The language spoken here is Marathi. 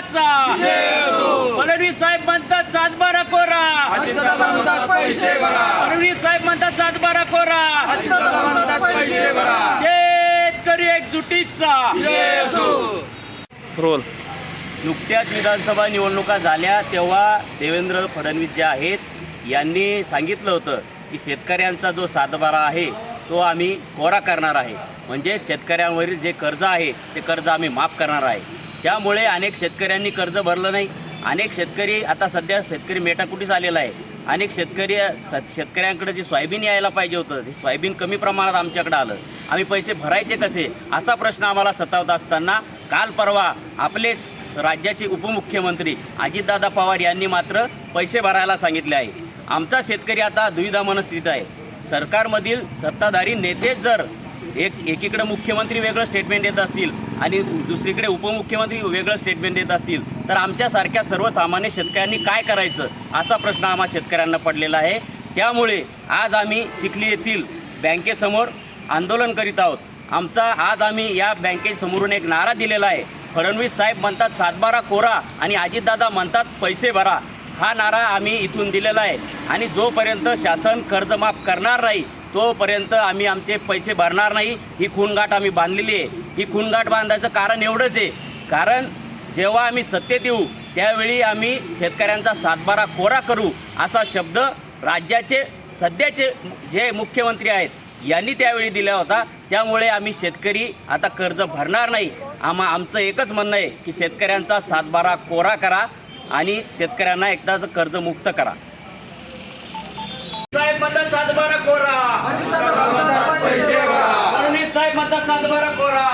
विकासाचा फडणवीस साहेब म्हणतात 7/12 कोरा, फडणवीस साहेब म्हणतात 7/12 कोरा, शेतकरी एकजुटीचा रोल. नुकत्याच विधानसभा निवडणुका झाल्या तेव्हा देवेंद्र फडणवीस जे आहेत यांनी सांगितलं होतं की शेतकऱ्यांचा जो 7/12 आहे तो आम्ही कोरा करणार आहे, म्हणजे शेतकऱ्यांवरील जे कर्ज आहे ते कर्ज आम्ही माफ करणार आहे. त्यामुळे अनेक शेतकऱ्यांनी कर्ज भरलं नाही. अनेक शेतकरी आता सध्या शेतकरी मेटाकुटीस आलेला आहे. अनेक शेतकऱ्यांकडे जे सोयाबीन यायला पाहिजे होतं ते सोयाबीन कमी प्रमाणात आमच्याकडे आलं. आम्ही पैसे भरायचे कसे असा प्रश्न आम्हाला सतावत असताना काल परवा आपलेच राज्याचे उपमुख्यमंत्री अजितदादा पवार यांनी मात्र पैसे भरायला सांगितले आहे. आमचा शेतकरी आता दुविधा मनस्थितीत आहे. सरकारमधील सत्ताधारी नेतेच जर एकीकडे मुख्यमंत्री वेगळं स्टेटमेंट देत असतील आणि दुसरीकडे उपमुख्यमंत्री वेगळं स्टेटमेंट देत असतील तर आमच्यासारख्या सर्वसामान्य शेतकऱ्यांनी काय करायचं असा प्रश्न आम्हा शेतकऱ्यांना पडलेला आहे. त्यामुळे आज आम्ही चिखली येथील बँकेसमोर आंदोलन करीत आहोत. आज आम्ही या बँकेसमोरून एक नारा दिलेला आहे. फडणवीस साहेब म्हणतात 7/12 कोरा आणि अजितदादा म्हणतात पैसे भरा, हा नारा आम्ही इथून दिलेला आहे. आणि जोपर्यंत शासन कर्जमाफ करणार नाही तोपर्यंत आम्ही आमचे पैसे भरणार नाही. ही खूणगाठ आम्ही बांधलेली आहे. ही खूणगाठ बांधायचं कारण एवढंच आहे, कारण जेव्हा आम्ही सत्तेत येऊ त्यावेळी आम्ही शेतकऱ्यांचा 7/12 कोरा करू असा शब्द राज्याचे सध्याचे जे मुख्यमंत्री आहेत यांनी त्यावेळी दिला होता. त्यामुळे आम्ही शेतकरी आता कर्ज भरणार नाही. आमचं एकच म्हणणं आहे की शेतकऱ्यांचा 7/12 कोरा करा आणि शेतकऱ्यांना एकदाच कर्जमुक्त करा. साहेब म्हणतात 7/12 कोरा, फडणवीस साहेब म्हणतात 7/12 कोरा.